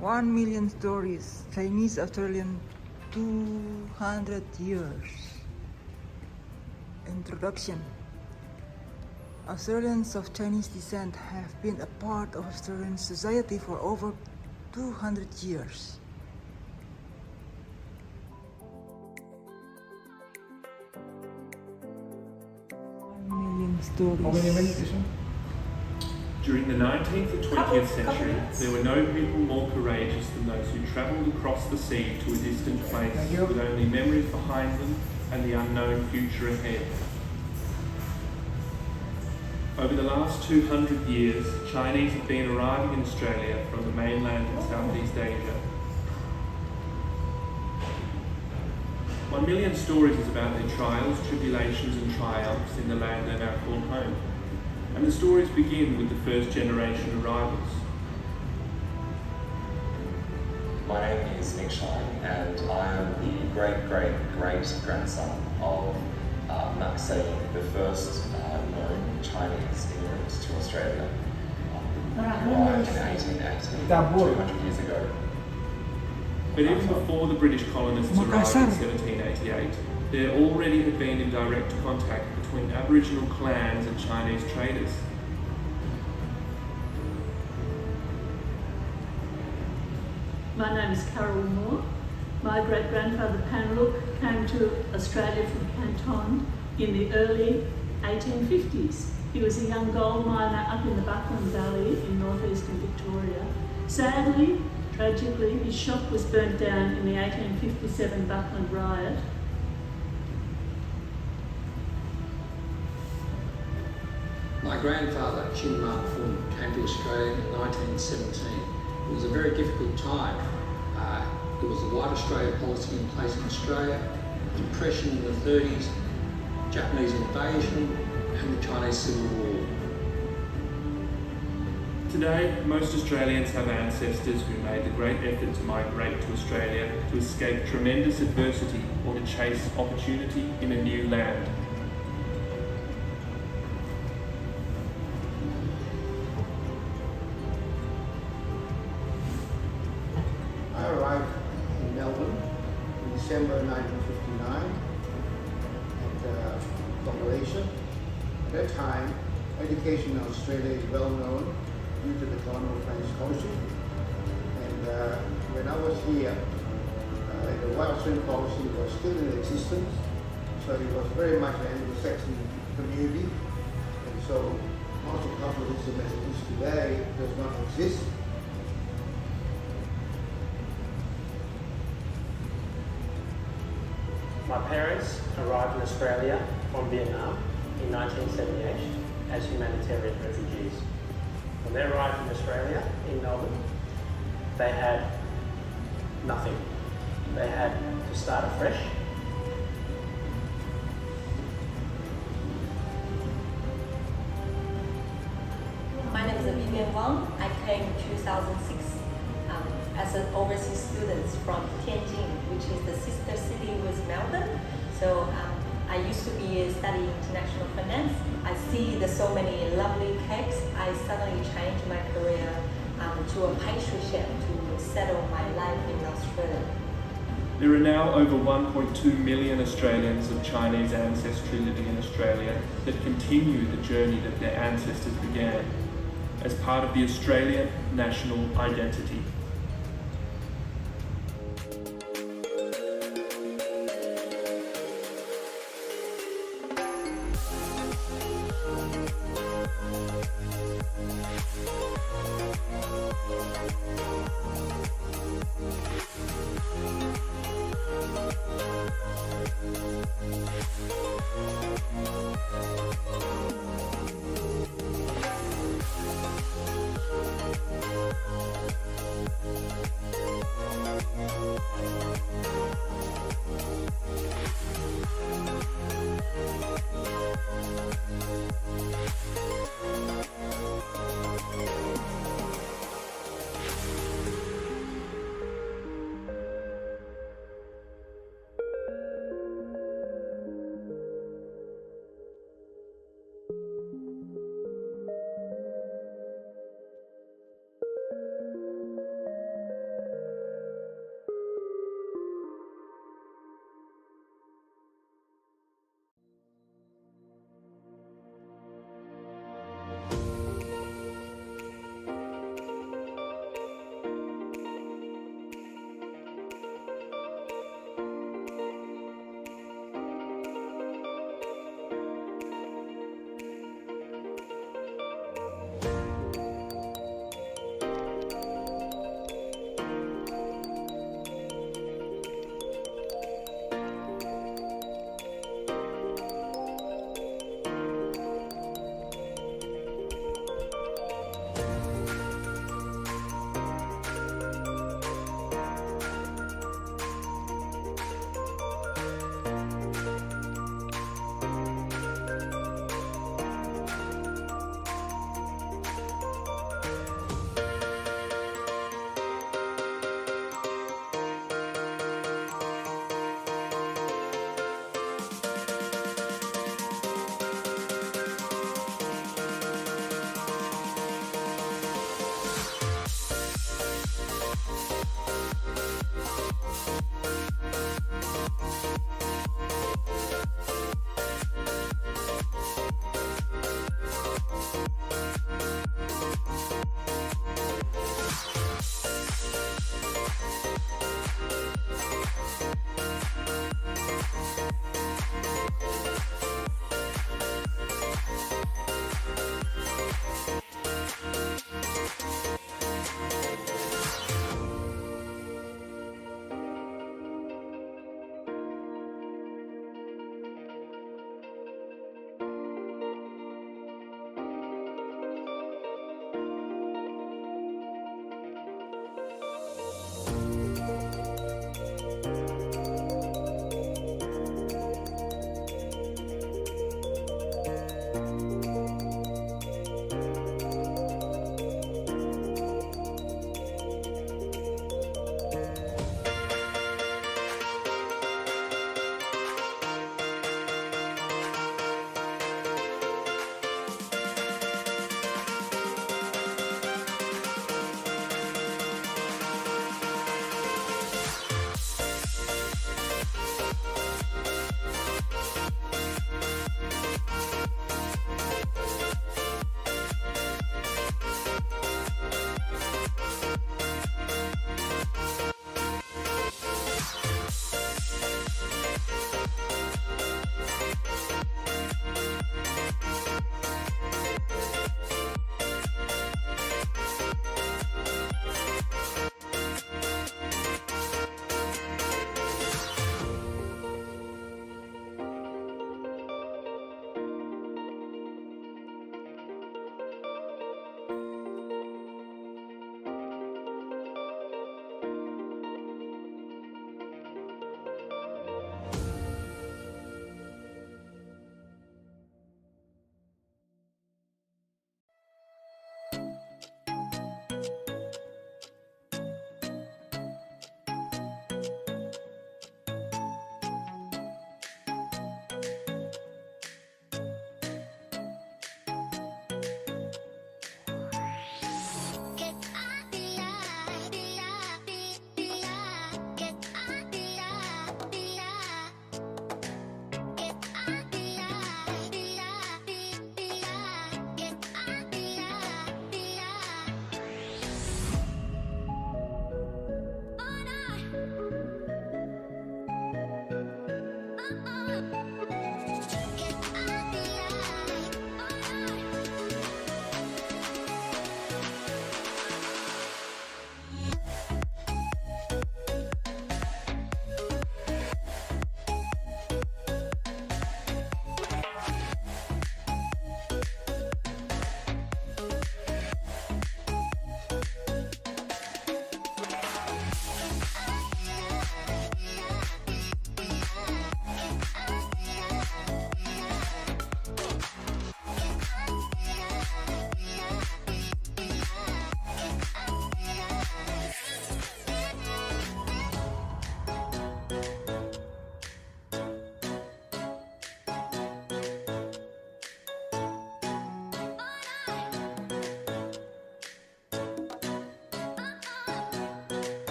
1,000,000 stories, Chinese Australian 200 years. Introduction. Australians of Chinese descent have been a part of Australian society for over 200 years. Stories. How many minutes this one? During the 19th and 20th century, there were no people more courageous than those who travelled across the sea to a distant place with only memories behind them and the unknown future ahead. Over the last 200 years, Chinese have been arriving in Australia from the mainland in Southeast Asia. 1,000,000 stories is about their trials, tribulations and triumphs in the land they now call home. And the stories begin with the first generation arrivals. My name is Nick Shine and I am the great-great-great-grandson of Maxine, the first known Chinese immigrant to Australia. Who arrived in 1880, 200 years ago. But even before the British colonists arrived in 1788, there already had been in direct contact between Aboriginal clans and Chinese traders. My name is Carol Moore. My great-grandfather Panlook came to Australia from Canton in the early 1850s. He was a young gold miner up in the Buckland Valley in northeastern Victoria. Sadly, tragically, his shop was burnt down in the 1857 Buckland riot. My grandfather, Chin Mak Fun, came to Australia in 1917. It was a very difficult time. There was a White Australia policy in place in Australia, depression in the 30s, Japanese invasion, and the Chinese Civil War. Today, most Australians have ancestors who made the great effort to migrate to Australia to escape tremendous adversity or to chase opportunity in a new land. I arrived in Melbourne in December 1959 from Malaysia. At that time, education in Australia is well known due to the colonial French scholarship. And when I was here, the White Australian policy was still in existence, so it was very much an Anglo-Saxon community. And so multiculturalism as it is today does not exist. My parents arrived in Australia from Vietnam in 1978 as humanitarian refugees. When they arrived in Australia, in Melbourne, they had nothing. They had to start afresh. My name is Vivian Wang. I came in 2006 as an overseas student from Tianjin, which is the sister city with Melbourne. So I used to be studying international finance. I see the so many lovely cakes. I suddenly changed my career to a pastry chef to settle my life in Australia. There are now over 1.2 million Australians of Chinese ancestry living in Australia that continue the journey that their ancestors began as part of the Australian national identity.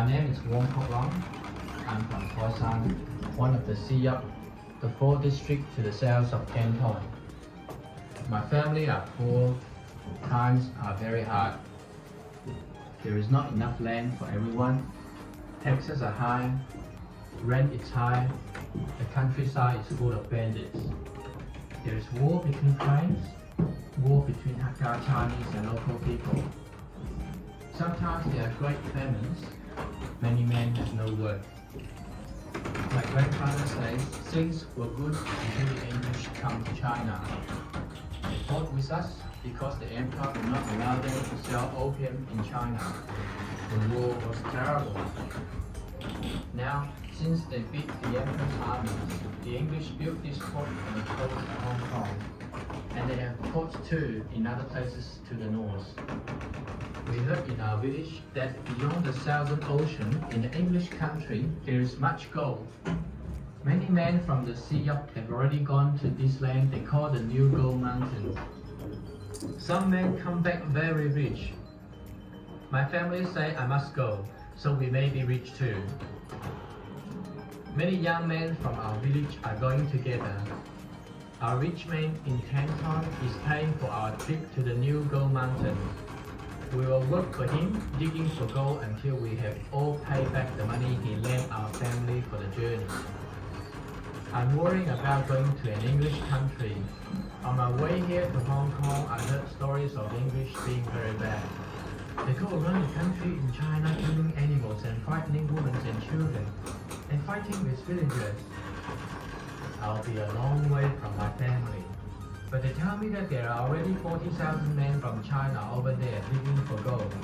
name is Wong Kok Long. I'm from Khoisan, one of the Siap, the 4th district to the south of Canton. My family are poor, times are very hard. There is not enough land for everyone. Taxes are high, rent is high, the countryside is full of bandits. There is war between clans, war between Hakka Chinese and local people. Sometimes there are great famines. Many men have no work. My grandfather says things were good until the English come to China. They fought with us because the emperor would not allow them to sell opium in China. The war was terrible. Now, since they beat the emperor's armies, the English built this fort on the coast of Hong Kong, and they have forts too in other places to the north. We heard in our village that beyond the Southern Ocean, in the English country, there is much gold. Many men from the Siap have already gone to this land they call the New Gold Mountain. Some men come back very rich. My family say I must go, so we may be rich too. Many young men from our village are going together. Our rich man in Canton is paying for our trip to the New Gold Mountain. We will work for him, digging for gold until we have all paid back the money he lent our family for the journey. I'm worrying about going to an English country. On my way here to Hong Kong, I heard stories of English being very bad. They go around the country in China killing animals and frightening women and children, and fighting with villagers. I'll be a long way from my family. But they tell me that there are already 40,000 men from China over there digging for gold.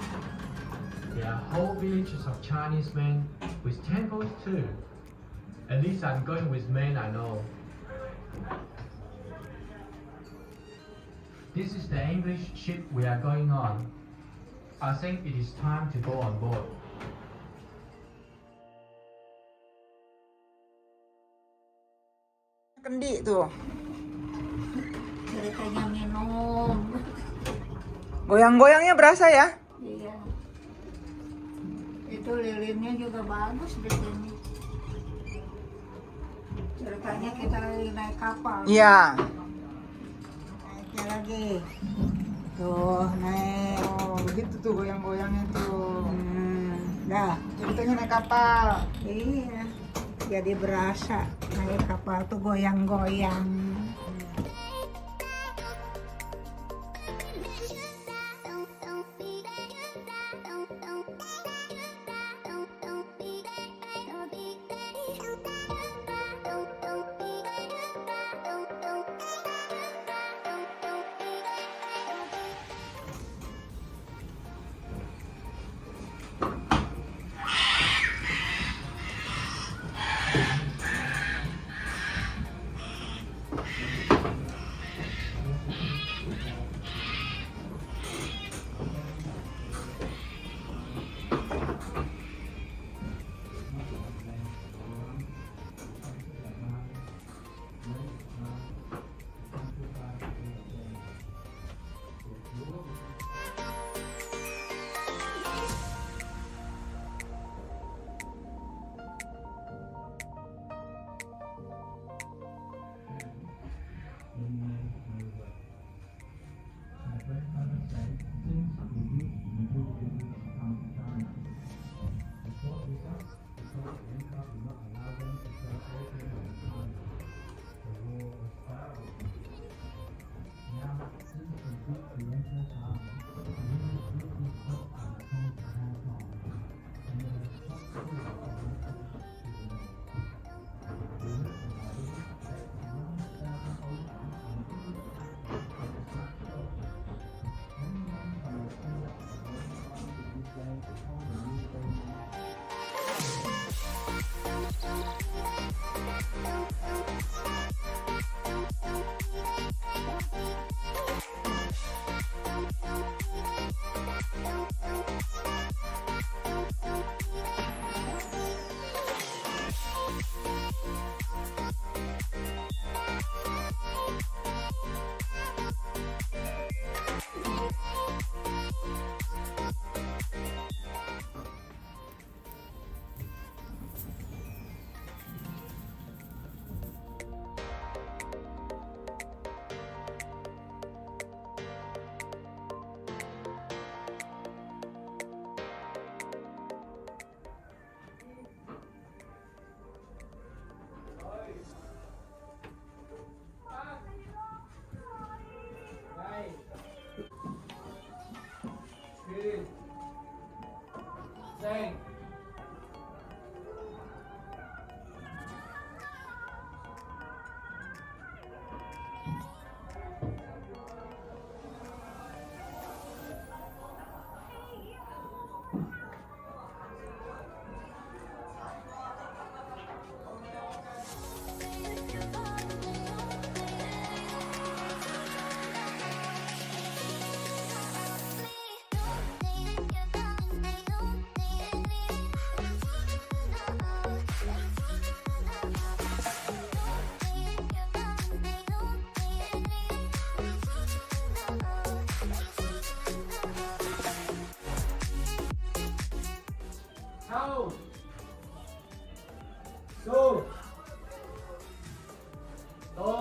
There are whole villages of Chinese men with temples too. At least I'm going with men I know. This is the English ship we are going on. I think it is time to go on board. Kendi tuh. Ceritanya minum. Goyang-goyangnya berasa ya? Iya. Itu lilinnya juga bagus di sini. Ceritanya kita lagi naik kapal. Iya. Naiknya lagi. Tuh, naik. Oh, begitu tuh goyang-goyangnya tuh. Dah. Ceritanya naik kapal. Iya. Jadi berasa naik kapal tuh goyang-goyang.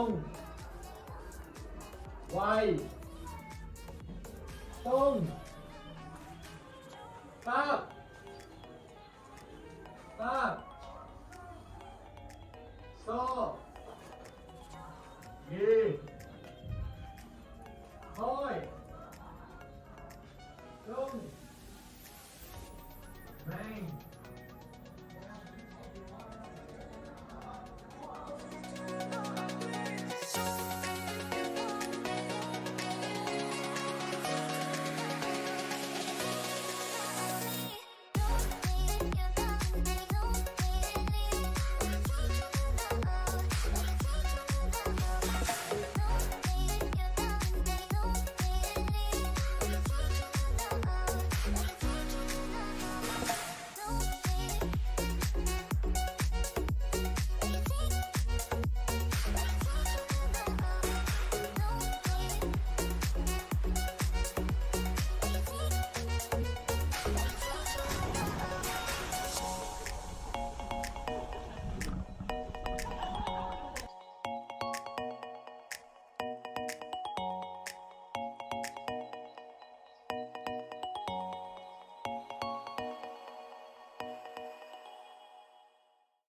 งไวตรงปั๊บปั๊บโซ่ยืนค่อยตรงแรง